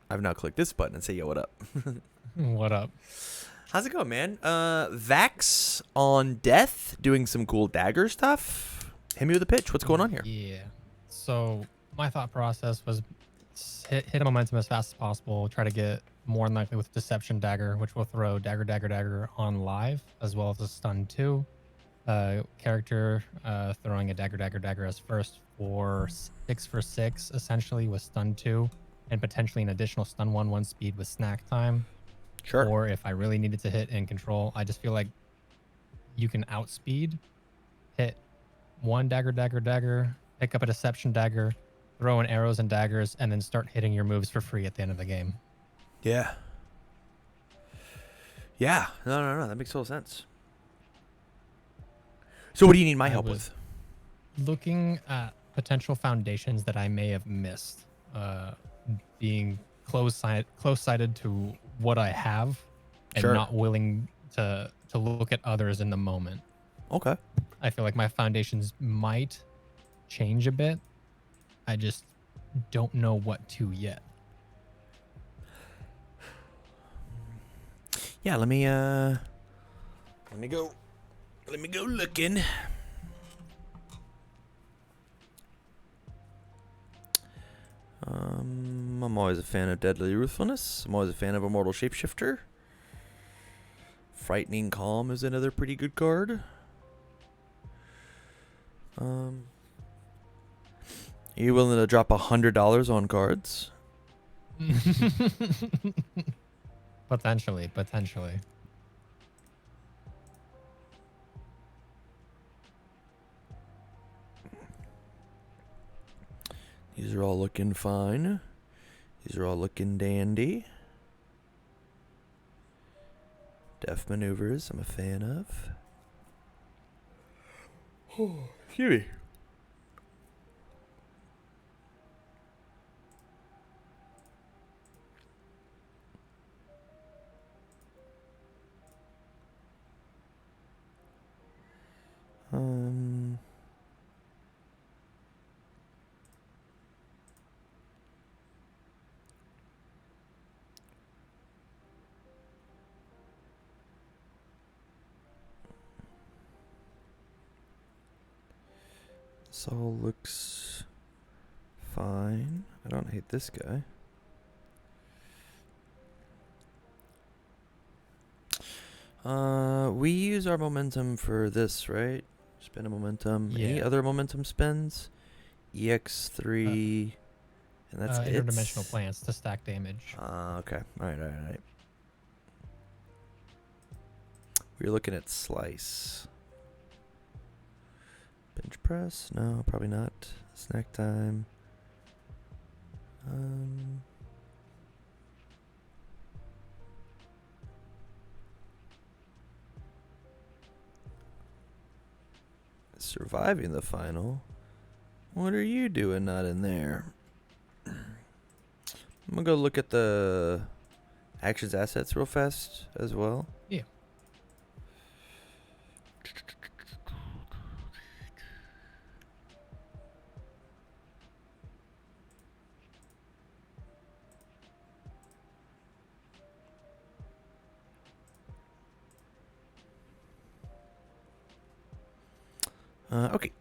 I've now clicked this button and say, yo, what up? What up? How's it going, man? Vax on death, doing some cool dagger stuff. Hit me with a pitch. What's going on here? Yeah. So my thought process was hit a momentum as fast as possible. Try to get more than likely with Deception Dagger, which will throw Dagger on live, as well as a stun too. Character throwing a Dagger as first for 6 for 6, essentially with stun 2, and potentially an additional stun 1 speed with snack time. Sure. Or if I really needed to hit and control, I just feel like you can outspeed, hit one dagger, pick up a Deception Dagger, throw in arrows and daggers, and then start hitting your moves for free at the end of the game. Yeah. Yeah. No. That makes total sense. So what do you need my help with? Looking at potential foundations that I may have missed, being close-sighted to what I have, and not willing to look at others in the moment. Okay. I feel like my foundations might change a bit. I just don't know what to yet. Yeah, let me go looking. I'm always a fan of Deadly Ruthlessness. I'm always a fan of Immortal Shapeshifter. Frightening Calm is another pretty good card. Are you willing to drop $100 on cards? Potentially. These are all looking fine. These are all looking dandy. Def maneuvers, I'm a fan of. Oh, excuse me. This all looks fine. I don't hate this guy. We use our momentum for this, right? Spend a momentum. Yeah. Any other momentum spends? EX3, and that's it. Interdimensional plants to stack damage. Okay. All right. We're looking at slice. Bench press? No, probably not. Snack time. Surviving the final. What are you doing not in there? I'm gonna go look at the actions assets real fast as well. Yeah. Okay.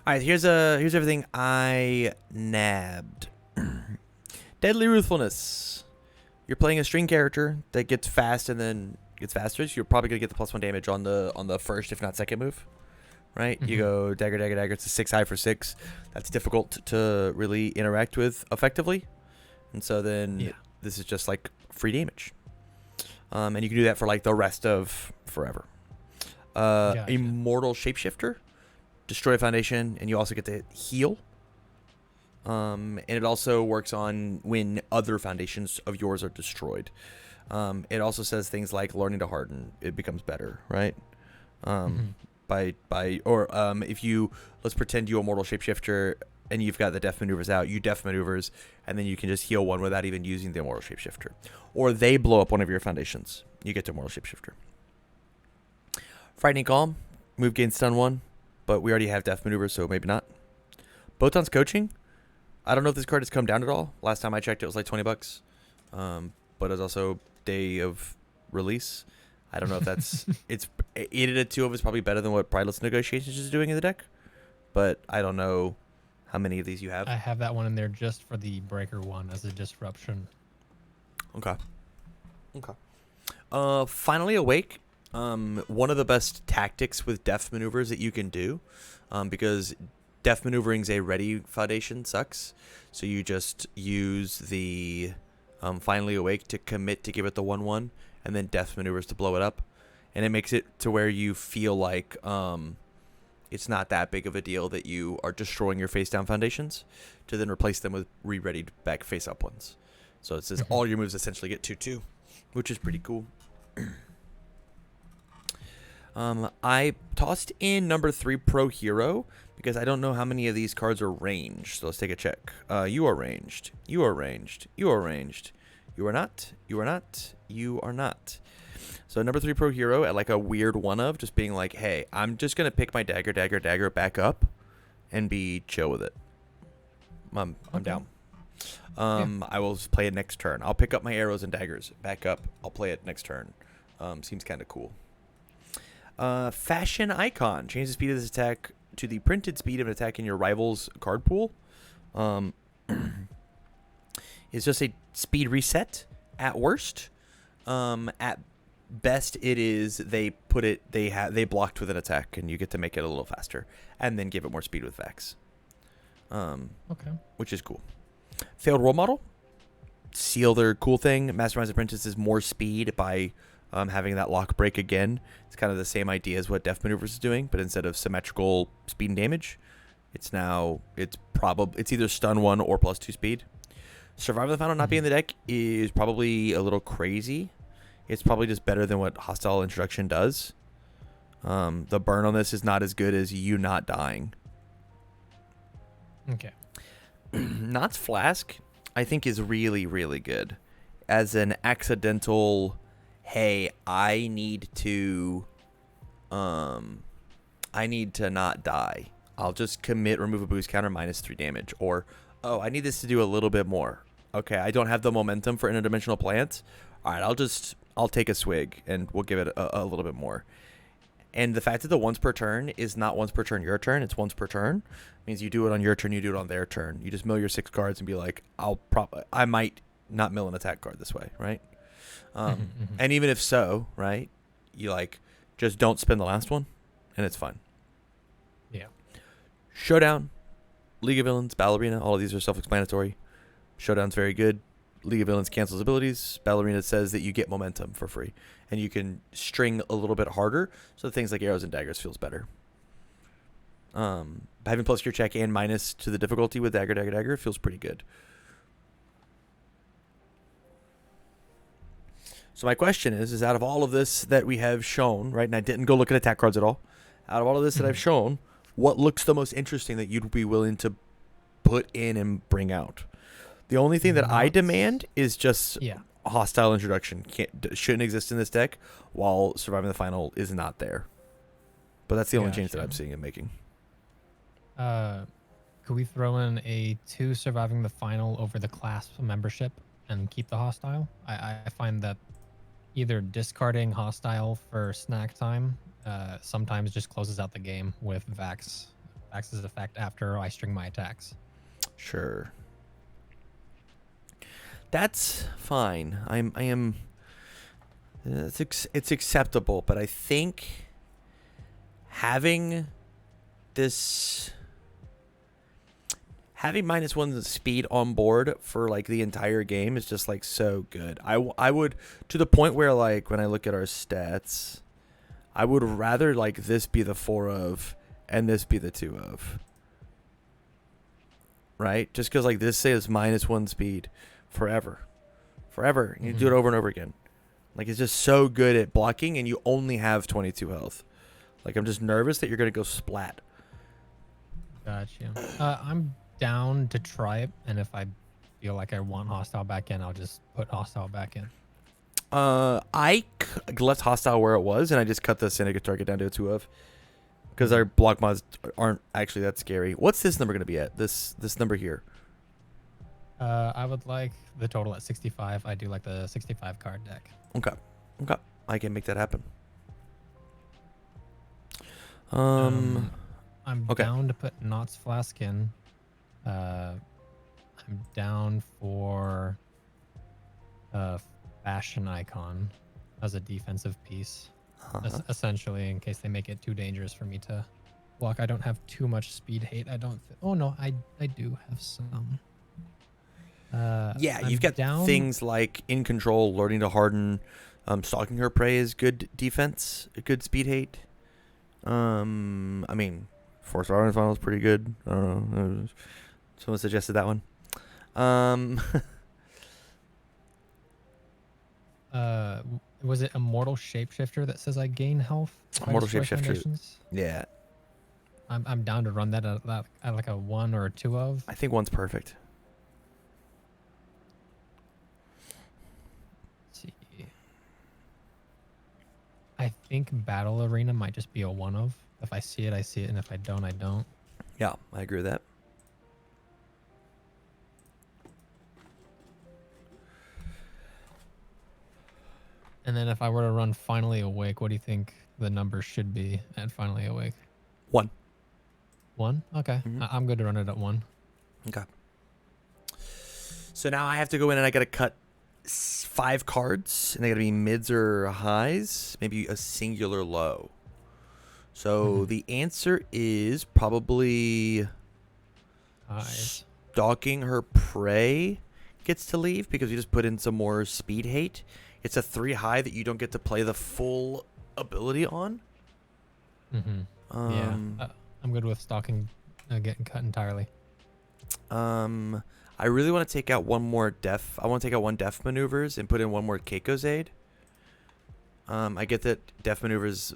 All right. Here's everything I nabbed. Deadly Ruthlessness. You're playing a string character that gets fast and then gets faster. So you're probably gonna get the +1 damage on the first, if not second move. Right? Mm-hmm. You go dagger. It's a 6 high for 6. That's difficult to really interact with effectively. And so then this is just like free damage. And you can do that for like the rest of forever. Gotcha. Immortal Shapeshifter, destroy a foundation, and you also get to heal. And it also works on when other foundations of yours are destroyed. It also says things like learning to harden, it becomes better, right? If you, let's pretend you Immortal Shapeshifter and you've got the Def Maneuvers out, you Def Maneuvers, and then you can just heal one without even using the Immortal Shapeshifter. Or they blow up one of your foundations, you get to Immortal Shapeshifter. Frightening Calm, move gain stun 1, but we already have Def Maneuvers, so maybe not. Botan's Coaching, I don't know if this card has come down at all. Last time I checked, it was like $20. But it's also day of release. I don't know if that's it's 8 at 2 of is probably better than what Prideless Negotiations is doing in the deck. But I don't know how many of these you have. I have that one in there just for the breaker one as a disruption. Okay. Finally Awake. One of the best tactics with def maneuvers that you can do, because def maneuvering's a ready foundation sucks. So you just use the Finally Awake to commit to give it the 1/1, and then def maneuvers to blow it up, and it makes it to where you feel like it's not that big of a deal that you are destroying your face down foundations, to then replace them with re-readied back face up ones. So it says all your moves essentially get 2/2, which is pretty cool. I tossed in number 3 Pro Hero because I don't know how many of these cards are ranged. So let's take a check. You are ranged. You are ranged. You are ranged. You are not. You are not. You are not. So number 3 Pro Hero at like a weird one of just being like, hey, I'm just going to pick my dagger back up and be chill with it. I'm down. I will play it next turn. I'll pick up my arrows and daggers back up. I'll play it next turn. Seems kind of cool. Fashion Icon. Change the speed of this attack to the printed speed of an attack in your rival's card pool. It's just a speed reset at worst. At best, it is they blocked with an attack, and you get to make it a little faster, and then give it more speed with Vax. Okay. Which is cool. Failed Role Model. Seal their cool thing. Mastermind's Apprentice is more speed by having that lock break again. It's kind of the same idea as what Def Maneuvers is doing, but instead of symmetrical speed and damage, it's either stun 1 or +2 speed. Survival of the Final not being in the deck is probably a little crazy. It's probably just better than what Hostile Introduction does. The burn on this is not as good as you not dying. Okay. Knott's Flask, I think, is really, really good as an accidental. Hey, I need to not die. I'll just commit, remove a boost counter, -3 damage. Or, oh, I need this to do a little bit more. Okay, I don't have the momentum for interdimensional plants. All right, I'll take a swig and we'll give it a little bit more. And the fact that the once per turn is not once per turn your turn, it's once per turn, means you do it on your turn, you do it on their turn. You just mill your 6 cards and be like, I might not mill an attack card this way, right? And even if so, right, you just don't spend the last one, and it's fine. Yeah. Showdown, League of Villains, Ballerina, all of these are self-explanatory. Showdown's very good. League of Villains cancels abilities. Ballerina says that you get momentum for free, and you can string a little bit harder, so things like arrows and daggers feels better. Having plus your check and minus to the difficulty with dagger feels pretty good. So my question is out of all of this that we have shown, right, and I didn't go look at attack cards at all, out of all of this that I've shown, what looks the most interesting that you'd be willing to put in and bring out? The only thing that I demand is just Hostile Introduction. Shouldn't exist in this deck, while Surviving the Final is not there. But that's the only change that I'm seeing it making. Could we throw in a 2 Surviving the Final over the class membership and keep the Hostile? I find that either discarding Hostile for snack time sometimes just closes out the game with Vax's effect after I string my attacks. Sure. That's fine. I am. It's acceptable, but I think having -1 speed on board for the entire game is just so good. I would, to the point where when I look at our stats, I would rather this be the 4 of and this be the 2 of. Right? Just because this says -1 speed forever. You do it over and over again. It's just so good at blocking, and you only have 22 health. I'm just nervous that you're going to go splat. Gotcha. I'm down to try it, and if I feel like I want Hostile back in, I'll just put Hostile back in. I left Hostile where it was, and I just cut the Syndicate target down to a 2 of. Because our block mods aren't actually that scary. What's this number going to be at? This number here. I would like the total at 65. I do like the 65 card deck. Okay. Okay. I can make that happen. I'm Okay. down to put Knott's Flask in. I'm down for Fashion Icon as a defensive piece, essentially, in case they make it too dangerous for me to block. I don't have too much speed hate. Oh no, I do have some. Yeah, I'm you've got down. things like In Control, Learning to Harden, Stalking Her Prey is good defense, good speed hate. I mean, Force Iron Final is pretty good. I don't know. Someone suggested that one. Was it Immortal Shapeshifter that says I gain health if I Immortal destroy Shapeshifter. foundations? Yeah, I'm down to run that at like a 1 or a 2 of. I think one's perfect. Let's see. I think Battle Arena might just be a 1 of. If I see it, I see it, and if I don't, I don't. Yeah, I agree with that. And then if I were to run Finally Awake, what do you think the number should be at Finally Awake? 1. 1? Okay. I'm good to run it at 1. Okay. So now I have to go in and I got to cut 5 cards, and they got to be mids or highs, maybe a singular low. So the answer is probably Highs. Stalking Her Prey gets to leave because we just put in some more speed hate. It's a 3 high that you don't get to play the full ability on. Yeah, I'm good with Stalking getting cut entirely. I really want to take out one more def. I want to take out 1 def maneuvers and put in 1 more Keiko's Aid. I get that def maneuvers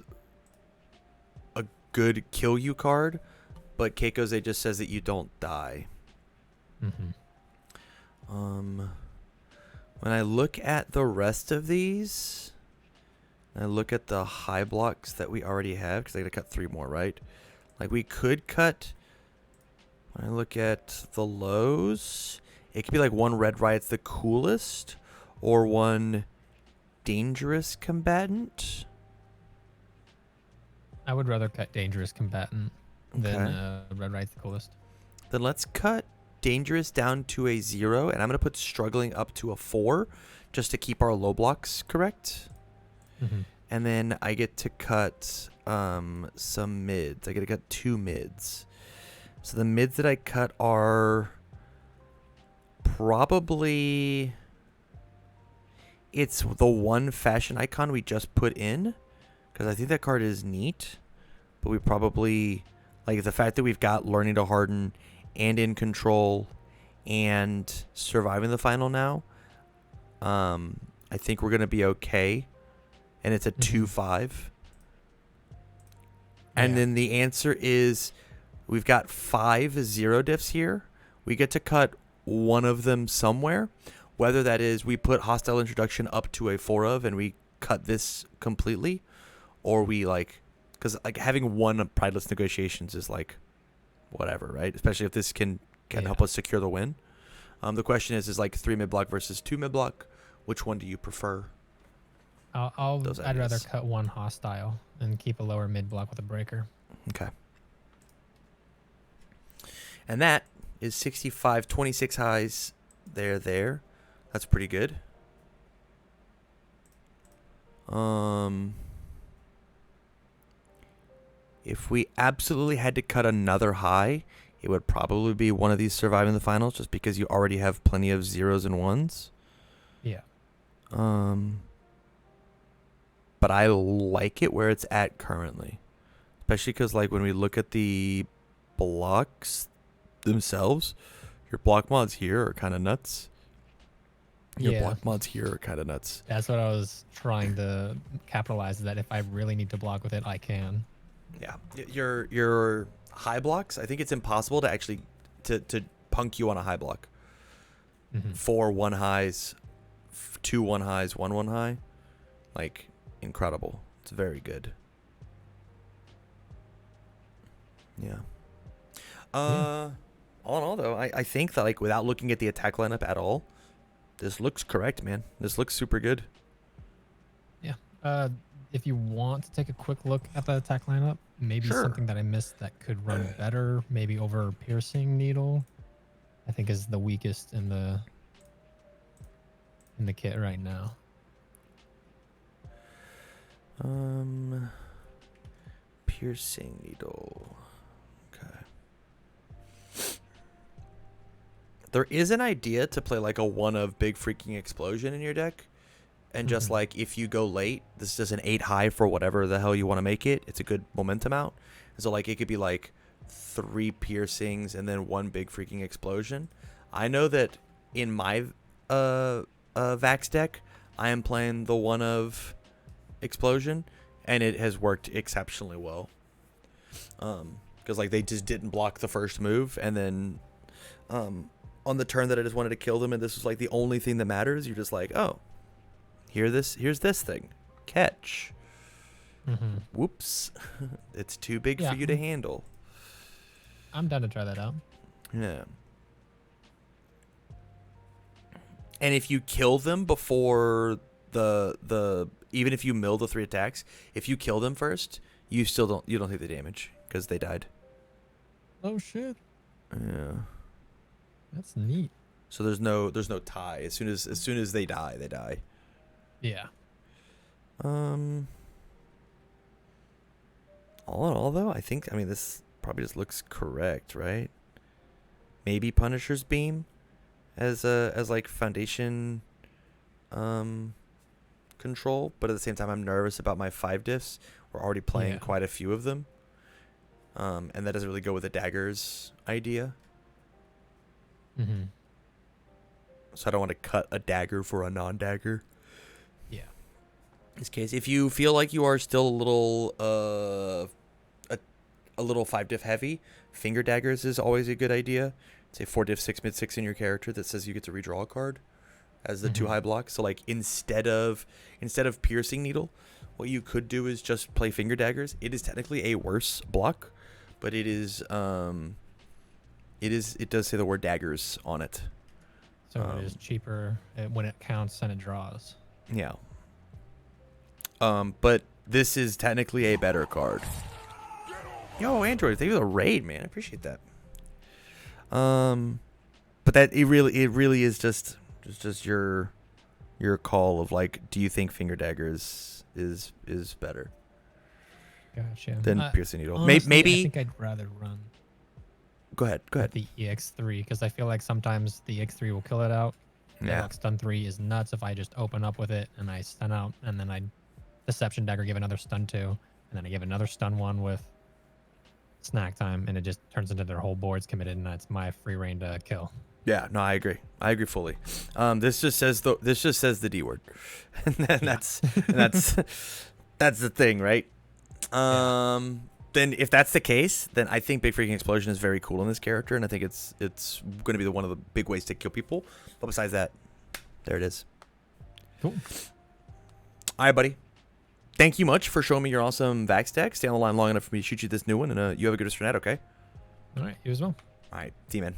a good kill you card, but Keiko's Aid just says that you don't die. When I look at the rest of these, I look at the high blocks that we already have, because I got to cut 3 more, right? Like, we could cut, when I look at the lows, it could be like 1 Red Riot's the coolest, or 1 Dangerous Combatant. I would rather cut Dangerous Combatant than Red Right's the coolest. Then let's cut Dangerous down to a 0, and I'm going to put Struggling up to a 4, just to keep our low blocks correct. And then I get to cut some mids. I get to cut 2 mids. So the mids that I cut are probably... It's the 1 Fashion Icon we just put in, because I think that card is neat. But we probably... Like, the fact that we've got Learning to Harden and In Control and Surviving the Final now, I think we're going to be okay. And it's a 2-5. And then the answer is we've got 5 0 diffs here. We get to cut 1 of them somewhere. Whether that is we put Hostile Introduction up to a 4 of and we cut this completely, or we like, because like having 1 Prideless Negotiations is like whatever, right? Especially if this can help us secure the win. The question is like 3 mid block versus 2 mid block. Which one do you prefer? I'd rather cut 1 hostile and keep a lower mid block with a breaker. Okay. And that is 65, 26 highs there. That's pretty good. If we absolutely had to cut another high, it would probably be one of these Surviving the Finals, just because you already have plenty of 0s and 1s. Yeah. But I like it where it's at currently. Especially because, like, when we look at the blocks themselves, your block mods here are kind of nuts. Your block mods here are kind of nuts. That's what I was trying to capitalize, that if I really need to block with it, I can. Yeah. Your high blocks, I think it's impossible to actually to punk you on a high block. 4 1 highs, 2 1 highs, 1 1 high. Like, incredible. It's very good. Yeah. All in all, though, I think that, like, without looking at the attack lineup at all, this looks correct, man. This looks super good. Yeah. If you want to take a quick look at the attack lineup, maybe Sure. something that I missed that could run better, maybe over piercing needle, I think is the weakest in the kit right now. Piercing needle. Okay. There is an idea to play like a one of big freaking explosion in your deck. And just like if you go late, this is just an 8 high for whatever the hell you want to make it. It's a good momentum out. So like it could be like 3 piercings and then 1 big freaking explosion. I know that in my Vax deck, I am playing the one of explosion, and it has worked exceptionally well. Because like they just didn't block the first move, and then on the turn that I just wanted to kill them, and this was like the only thing that matters. You're just like, oh. Here's this thing. Catch. Whoops. It's too big for you to handle. I'm down to try that out. Yeah. And if you kill them before the even if you mill the 3 attacks, if you kill them first, you don't take the damage because they died. Oh shit. Yeah. That's neat. So there's no tie. As soon as they die, they die. Yeah. All in all, though, I mean, this probably just looks correct, right? Maybe Punisher's Beam as like foundation control, but at the same time, I'm nervous about my 5 diffs. We're already playing quite a few of them, and that doesn't really go with the daggers idea. So I don't want to cut a dagger for a non-dagger. Yeah. In this case, if you feel like you are still a little 5 diff heavy, finger daggers is always a good idea. Say 4 diff 6 mid 6 in your character that says you get to redraw a card as the 2 high block. So like instead of piercing needle, what you could do is just play finger daggers. It is technically a worse block, but it does say the word daggers on it. So it is cheaper when it counts and it draws. Yeah. But this is technically a better card. Yo, Android, thank you for the raid, man. I appreciate that. But that it really is just your call of like, do you think finger daggers is better Gotcha. than piercing needle? Honestly, Maybe. I think I'd rather run. Go ahead. The EX3 because I feel like sometimes the EX3 will kill it out. Yeah. Like stun 3 is nuts if I just open up with it and I stun out, and then I Deception Dagger give another stun 2, and then I give another stun 1 with snack time, and it just turns into their whole board's committed, and that's my free reign to kill. Yeah, no, I agree fully. This just says the D word, and that's the thing, right? Then if that's the case, then I think Big Freaking Explosion is very cool in this character, and I think it's going to be one of the big ways to kill people. But besides that, there it is. Cool. All right, buddy. Thank you much for showing me your awesome Vax deck. Stay on the line long enough for me to shoot you this new one, and you have a good rest of your night, okay? All right, you as well. All right, see you, man.